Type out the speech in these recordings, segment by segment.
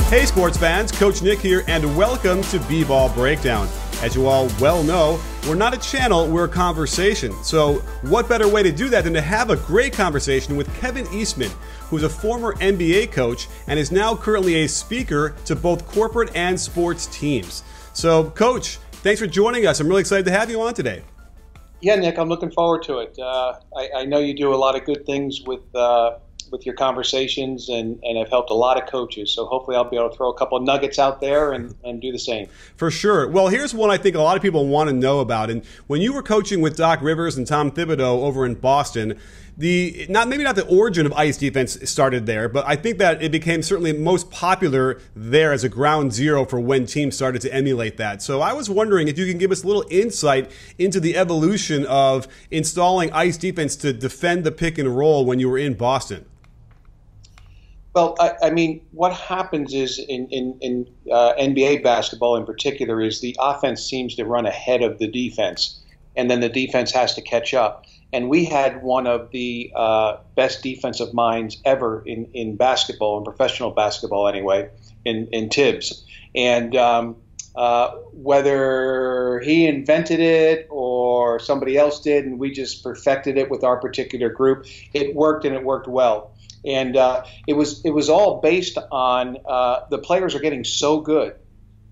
Hey sports fans, Coach Nick here, and welcome to B-Ball Breakdown. As you all well know, we're not a channel, we're a conversation. So what better way to do that than to have a great conversation with Kevin Eastman, who's a former NBA coach and is now currently a speaker to both corporate and sports teams. So Coach, thanks for joining us. I'm really excited to have you on today. Yeah, Nick, I'm looking forward to it. I know you do a lot of good things with your conversations and have helped a lot of coaches. So hopefully I'll be able to throw a couple of nuggets out there and do the same. For sure. Well, here's one I think a lot of people want to know about. And when you were coaching with Doc Rivers and Tom Thibodeau over in Boston, maybe not the origin of ice defense started there, but I think that it became certainly most popular there as a ground zero for when teams started to emulate that. So I was wondering if you can give us a little insight into the evolution of installing ice defense to defend the pick and roll when you were in Boston. Well, I mean, what happens is in NBA basketball in particular is the offense seems to run ahead of the defense, and then the defense has to catch up. And we had one of the best defensive minds ever in basketball, in professional basketball anyway, in Tibbs. And whether he invented it or somebody else did and we just perfected it with our particular group, it worked and it worked well. And it was all based on the players are getting so good,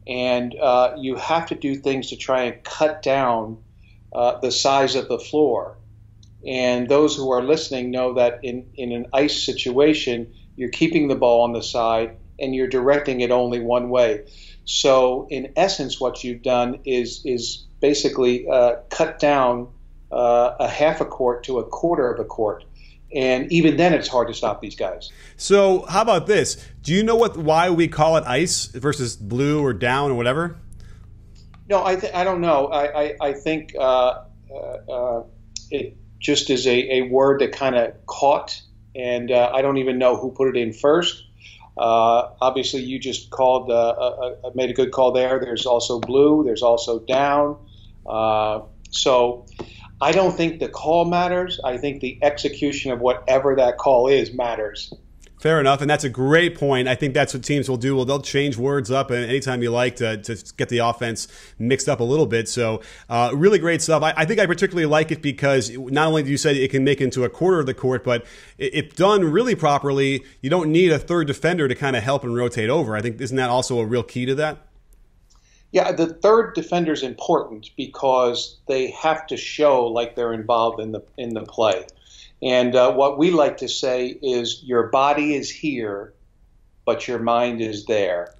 and you have to do things to try and cut down the size of the floor. And those who are listening know that in an ice situation, you're keeping the ball on the side and you're directing it only one way. So in essence, what you've done is basically cut down a half a court to a quarter of a court. And even then, it's hard to stop these guys. So how about this? Do you know why we call it ice versus blue or down or whatever? No, I don't know. I think it just is a word that kind of caught, and I don't even know who put it in first. Obviously, you just made a good call there. There's also blue. There's also down. So I don't think the call matters. I think the execution of whatever that call is matters. Fair enough, and that's a great point. I think that's what teams will do. Well, they'll change words up anytime you like to get the offense mixed up a little bit. So really great stuff. I think I particularly like it because not only do you say it can make it into a quarter of the court, but if done really properly, you don't need a third defender to kind of help and rotate over. I think, isn't that also a real key to that? Yeah, the third defender is important because they have to show like they're involved in the play. And what we like to say is your body is here, but your mind is there.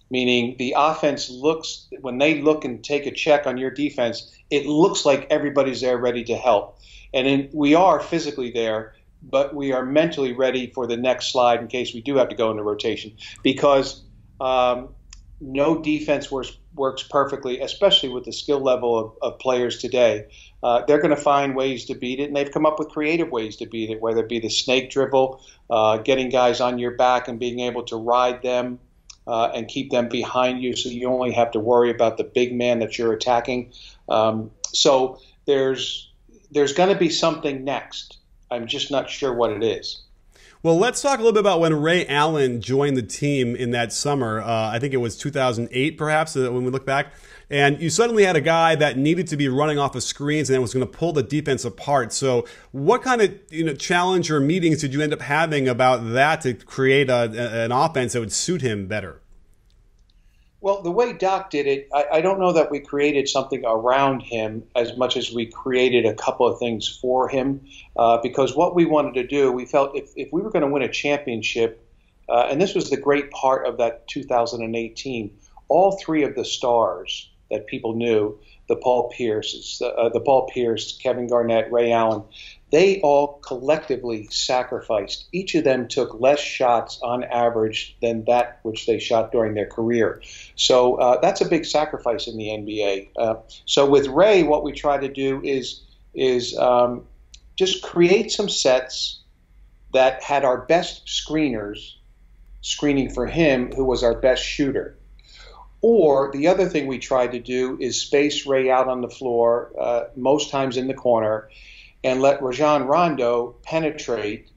Meaning the offense looks, when they look and take a check on your defense, it looks like everybody's there ready to help. And we are physically there, but we are mentally ready for the next slide in case we do have to go into rotation. Because no defense works perfectly, especially with the skill level of players today. They're going to find ways to beat it, and they've come up with creative ways to beat it, whether it be the snake dribble, getting guys on your back and being able to ride them and keep them behind you so you only have to worry about the big man that you're attacking. So there's going to be something next. I'm just not sure what it is. Well, let's talk a little bit about when Ray Allen joined the team in that summer. I think it was 2008, perhaps, when we look back. And you suddenly had a guy that needed to be running off of screens and was going to pull the defense apart. So what kind of challenge or meetings did you end up having about that to create an offense that would suit him better? Well, the way Doc did it, I don't know that we created something around him as much as we created a couple of things for him. Because what we wanted to do, we felt if we were going to win a championship, and this was the great part of that 2018, all three of the stars that people knew, the Paul Pierce, Kevin Garnett, Ray Allen, they all collectively sacrificed. Each of them took less shots on average than that which they shot during their career. So that's a big sacrifice in the NBA. So with Ray, what we try to do is just create some sets that had our best screeners screening for him, who was our best shooter. Or the other thing we tried to do is space Ray out on the floor, most times in the corner, and let Rajon Rondo penetrate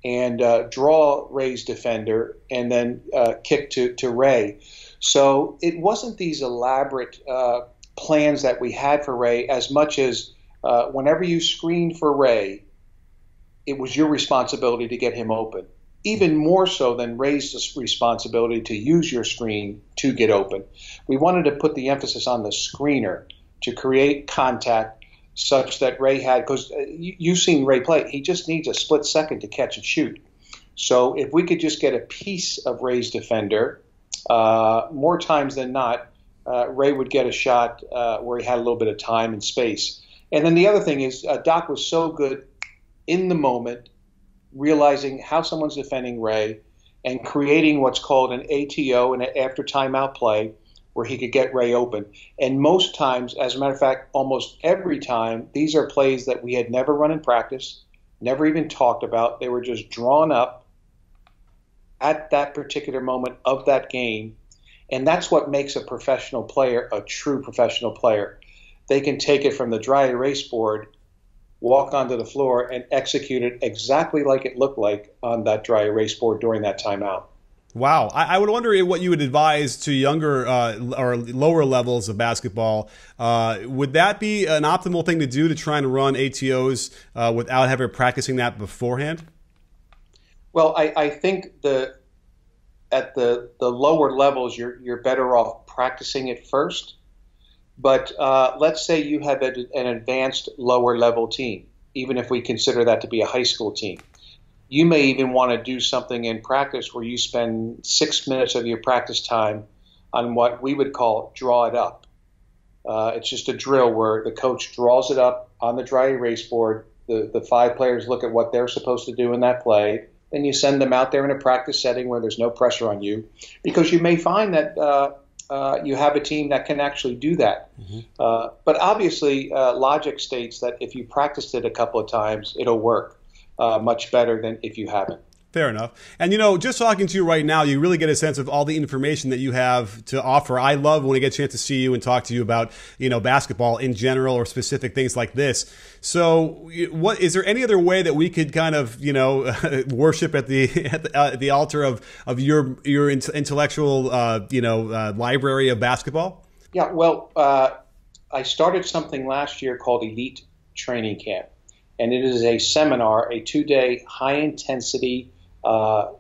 and draw Ray's defender and then kick to Ray. So it wasn't these elaborate plans that we had for Ray as much as whenever you screened for Ray, it was your responsibility to get him open. Even more so than Ray's responsibility to use your screen to get open. We wanted to put the emphasis on the screener to create contact such that Ray had, because you've seen Ray play, he just needs a split second to catch and shoot. So if we could just get a piece of Ray's defender, more times than not, Ray would get a shot where he had a little bit of time and space. And then the other thing is Doc was so good in the moment, realizing how someone's defending Ray and creating what's called an ATO, an after timeout play, where he could get Ray open. And most times, as a matter of fact, almost every time, these are plays that we had never run in practice, never even talked about. They were just drawn up at that particular moment of that game. And that's what makes a professional player a true professional player. They can take it from the dry erase board, walk onto the floor, and execute it exactly like it looked like on that dry erase board during that timeout. Wow. I would wonder what you would advise to younger or lower levels of basketball. Would that be an optimal thing to do, to try and run ATOs without ever practicing that beforehand? Well, I think at the lower levels, you're better off practicing it first. But let's say you have an advanced lower level team, even if we consider that to be a high school team. You may even want to do something in practice where you spend 6 minutes of your practice time on what we would call draw it up. It's just a drill where the coach draws it up on the dry erase board. The 5 players look at what they're supposed to do in that play. Then you send them out there in a practice setting where there's no pressure on you, because you may find that you have a team that can actually do that. Mm-hmm. But obviously, logic states that if you practiced it a couple of times, it'll work much better than if you haven't. Fair enough. And, you know, just talking to you right now, you really get a sense of all the information that you have to offer. I love when I get a chance to see you and talk to you about, you know, basketball in general or specific things like this. So what is there any other way that we could kind of, you know, worship at the altar of your intellectual, library of basketball? Yeah, well, I started something last year called Elite Training Camp. And it is a seminar, a 2-day high-intensity,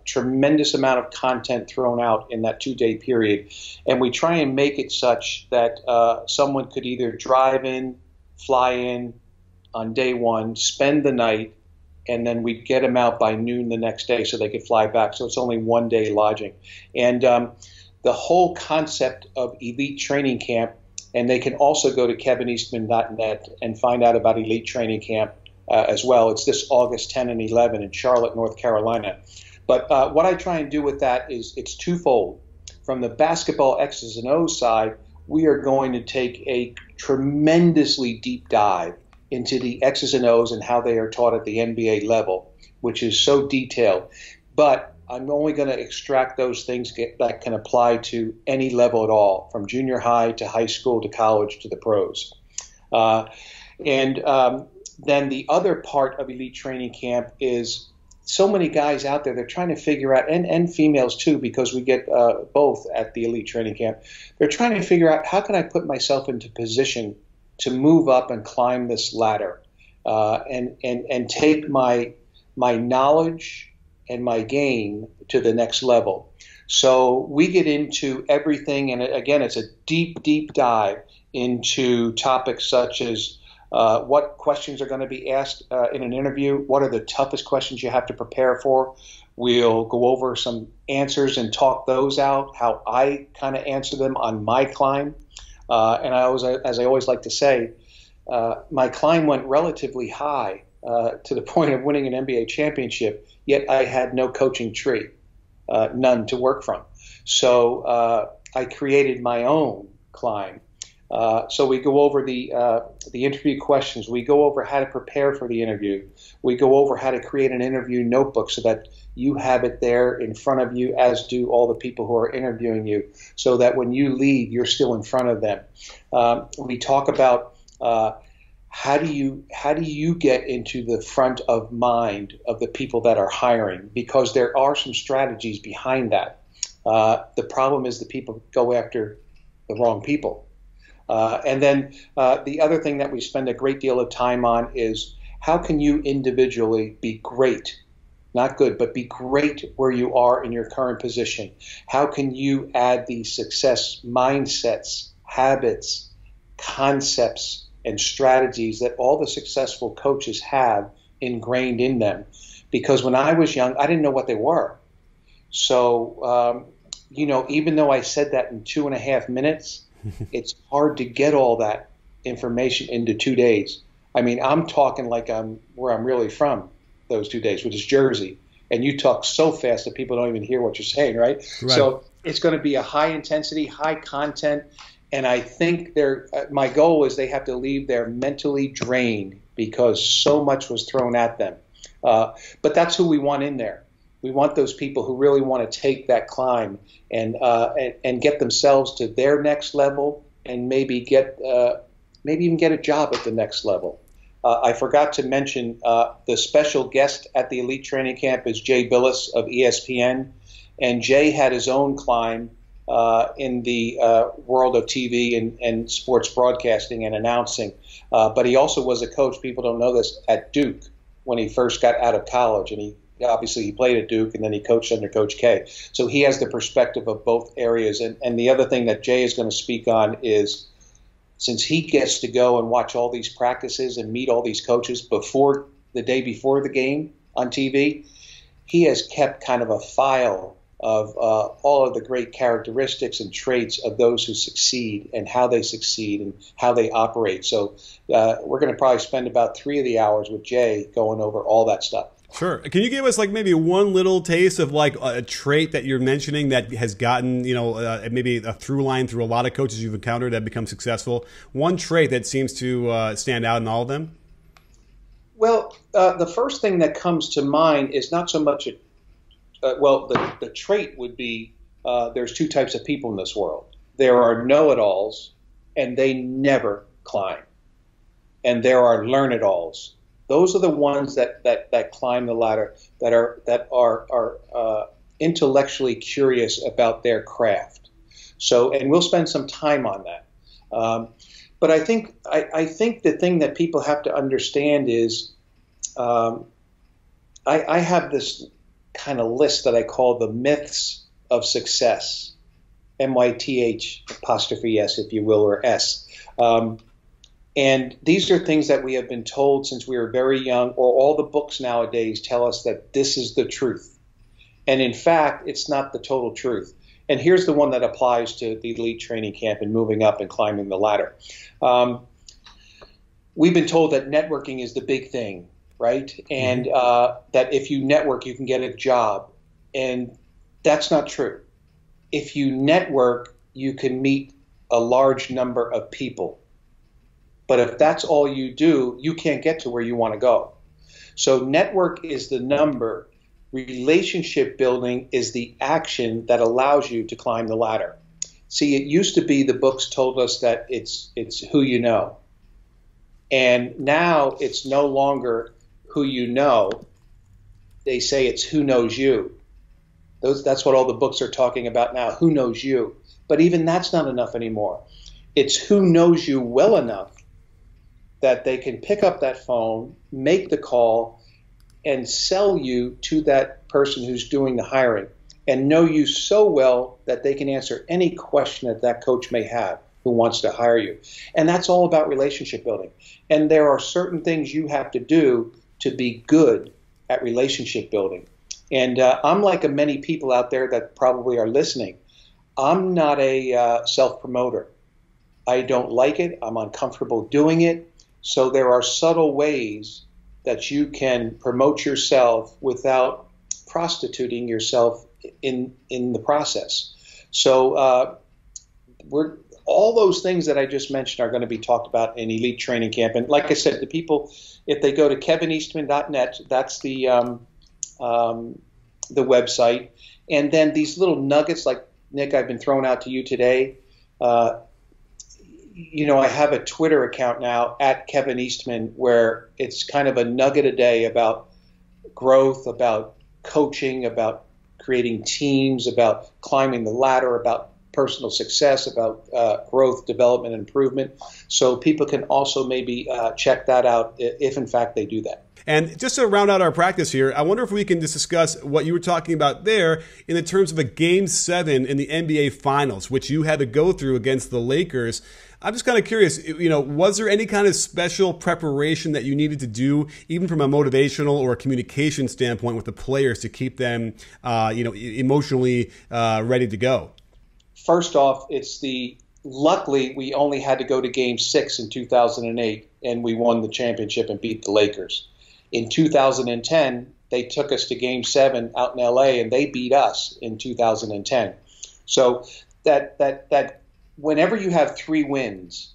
tremendous amount of content thrown out in that 2-day period. And we try and make it such that someone could either drive in, fly in on day one, spend the night, and then we'd get them out by noon the next day so they could fly back. So it's only 1 day lodging. And the whole concept of Elite Training Camp, and they can also go to kevineastman.net and find out about Elite Training Camp as well. It's this August 10 and 11 in Charlotte, North Carolina. But what I try and do with that is it's twofold. From the basketball X's and O's side, we are going to take a tremendously deep dive into the X's and O's and how they are taught at the NBA level, which is so detailed. But I'm only going to extract those things that can apply to any level at all, from junior high to high school to college to the pros. Then the other part of Elite Training Camp is so many guys out there, they're trying to figure out, and females too, because we get both at the Elite Training Camp, they're trying to figure out, how can I put myself into position to move up and climb this ladder and take my knowledge and my game to the next level. So we get into everything, and again, it's a deep, deep dive into topics such as what questions are going to be asked in an interview, what are the toughest questions you have to prepare for. We'll go over some answers and talk those out, how I kind of answer them on my climb. And as I always like to say, my climb went relatively high to the point of winning an NBA championship, yet I had no coaching tree, none to work from. So I created my own climb. So we go over the interview questions. We go over how to prepare for the interview. We go over how to create an interview notebook so that you have it there in front of you, as do all the people who are interviewing you, so that when you leave, you're still in front of them. We talk about how do you get into the front of mind of the people that are hiring? Because there are some strategies behind that. The problem is the people go after the wrong people. And then the other thing that we spend a great deal of time on is how can you individually be great, not good, but be great where you are in your current position? How can you add these success mindsets, habits, concepts, and strategies that all the successful coaches have ingrained in them? Because when I was young, I didn't know what they were. So, even though I said that in 2.5 minutes, it's hard to get all that information into 2 days. I mean, I'm talking like I'm where I'm really from those 2 days, which is Jersey. And you talk so fast that people don't even hear what you're saying, right? So it's going to be a high intensity, high content. And I think my goal is they have to leave there mentally drained because so much was thrown at them. But that's who we want in there. We want those people who really want to take that climb and get themselves to their next level and maybe even get a job at the next level. I forgot to mention the special guest at the Elite Training Camp is Jay Billis of ESPN. And Jay had his own climb in the world of TV and sports broadcasting and announcing. But he also was a coach, people don't know this, at Duke when he first got out of college. And he played at Duke and then he coached under Coach K. So he has the perspective of both areas. And the other thing that Jay is going to speak on is, since he gets to go and watch all these practices and meet all these coaches before the day before the game on TV, he has kept kind of a file of all of the great characteristics and traits of those who succeed and how they succeed and how they operate. So we're going to probably spend about 3 of the hours with Jay going over all that stuff. Sure. Can you give us like maybe one little taste of like a trait that you're mentioning that has gotten, maybe a through line through a lot of coaches you've encountered that have become successful? One trait that seems to stand out in all of them? Well, the first thing that comes to mind is not so much the trait would be there's 2 types of people in this world. There are know-it-alls, and they never climb. And there are learn-it-alls. Those are the ones that climb the ladder, that are intellectually curious about their craft. So, and we'll spend some time on that. But I think the thing that people have to understand is, I have this kind of list that I call the myths of success, MYTH', if you will, or S. And these are things that we have been told since we were very young, or all the books nowadays tell us that this is the truth. And in fact, it's not the total truth. And here's the one that applies to the Elite Training Camp and moving up and climbing the ladder. We've been told that networking is the big thing, right? And that if you network, you can get a job. And that's not true. If you network, you can meet a large number of people. But if that's all you do, you can't get to where you want to go. So network is the number. Relationship building is the action that allows you to climb the ladder. See, it used to be the books told us that it's who you know. And now it's no longer who you know. They say it's who knows you. That's what all the books are talking about now, who knows you. But even that's not enough anymore. It's who knows you well enough that they can pick up that phone, make the call, and sell you to that person who's doing the hiring, and know you so well that they can answer any question that coach may have who wants to hire you. And that's all about relationship building. And there are certain things you have to do to be good at relationship building. And I'm like many people out there that probably are listening. I'm not a self-promoter. I don't like it. I'm uncomfortable doing it. So there are subtle ways that you can promote yourself without prostituting yourself in the process. So all those things that I just mentioned are going to be talked about in Elite Training Camp. And like I said, the people, if they go to kevineastman.net, that's the website. And then these little nuggets, like Nick, I've been throwing out to you today. I have a Twitter account now at Kevin Eastman where it's kind of a nugget a day about growth, about coaching, about creating teams, about climbing the ladder, about personal success, about growth, development, and improvement. So people can also maybe check that out if in fact they do that. And just to round out our practice here, I wonder if we can just discuss what you were talking about there in the terms of a Game 7 in the NBA Finals, which you had to go through against the Lakers. I'm just kind of curious, was there any kind of special preparation that you needed to do, even from a motivational or a communication standpoint with the players to keep them, emotionally ready to go? First off, luckily we only had to go to Game 6 in 2008, and we won the championship and beat the Lakers. In 2010, they took us to Game 7 out in LA, and they beat us in 2010. So that whenever you have 3 wins,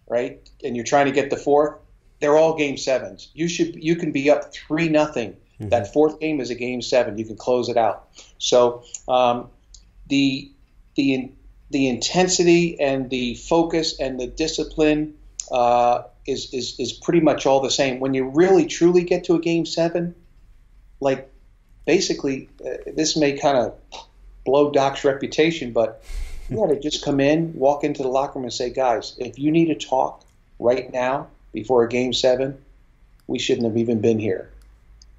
right, and you're trying to get the 4th, they're all Game 7s. You can be up 3-0. Mm-hmm. That 4th game is a Game 7. You can close it out. So the intensity and the focus and the discipline is pretty much all the same. When you really truly get to a Game 7, like basically this may kind of blow Doc's reputation, but you got to just come in, walk into the locker room and say, guys, if you need to talk right now before a Game 7, we shouldn't have even been here,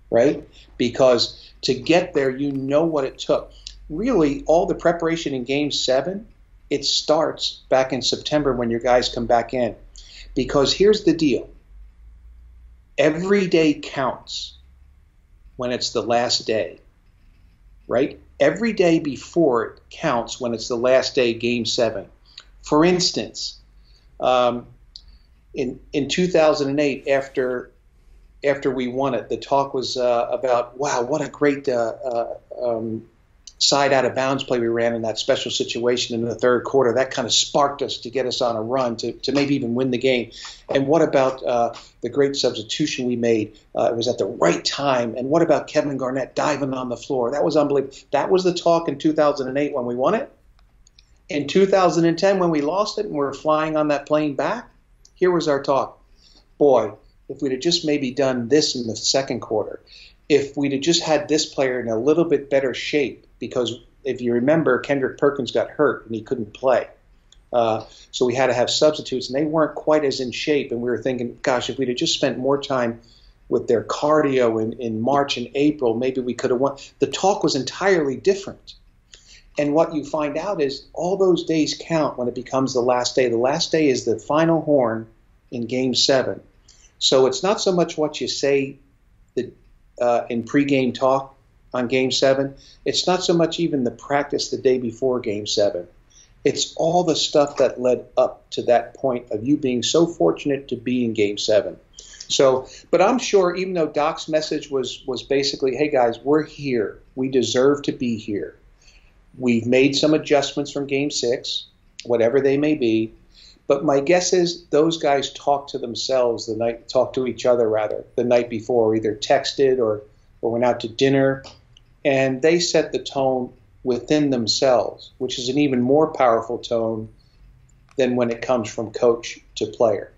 right? Because to get there, you know what it took. Really, all the preparation in Game 7, it starts back in September when your guys come back in. Because here's the deal. Every day counts when it's the last day, right? Every day before it counts when it's the last day, Game 7. For instance, in 2008, after we won it, the talk was about, wow, what a great side out of bounds play we ran in that special situation in the 3rd quarter. That kind of sparked us to get us on a run to maybe even win the game. And what about the great substitution we made? It was at the right time. And what about Kevin Garnett diving on the floor? That was unbelievable. That was the talk in 2008 when we won it. In 2010 when we lost it and we were flying on that plane back, here was our talk. Boy, if we'd have just maybe done this in the 2nd quarter, if we'd have just had this player in a little bit better shape, because if you remember, Kendrick Perkins got hurt and he couldn't play. So we had to have substitutes, and they weren't quite as in shape. And we were thinking, gosh, if we'd have just spent more time with their cardio in March and April, maybe we could have won. The talk was entirely different. And what you find out is all those days count when it becomes the last day. The last day is the final horn in Game 7. So it's not so much what you say in pregame talk on Game 7. It's not so much even the practice the day before Game 7. It's all the stuff that led up to that point of you being so fortunate to be in Game 7. So, but I'm sure even though Doc's message was basically, hey guys, we're here. We deserve to be here. We've made some adjustments from Game 6, whatever they may be. But my guess is those guys talked to themselves talked to each other rather, the night before, either texted or went out to dinner, and they set the tone within themselves, which is an even more powerful tone than when it comes from coach to player.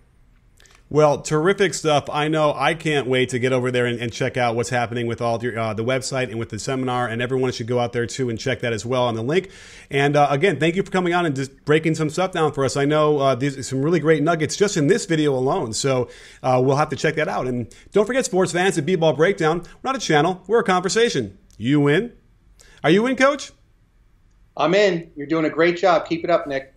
Well, terrific stuff. I know I can't wait to get over there and check out what's happening with all your, the website and with the seminar, and everyone should go out there too and check that as well on the link. And again, thank you for coming on and just breaking some stuff down for us. I know there's some really great nuggets just in this video alone, so we'll have to check that out. And don't forget, sports fans, at B-Ball Breakdown, we're not a channel, we're a conversation. You in? Are you in, Coach? I'm in. You're doing a great job. Keep it up, Nick.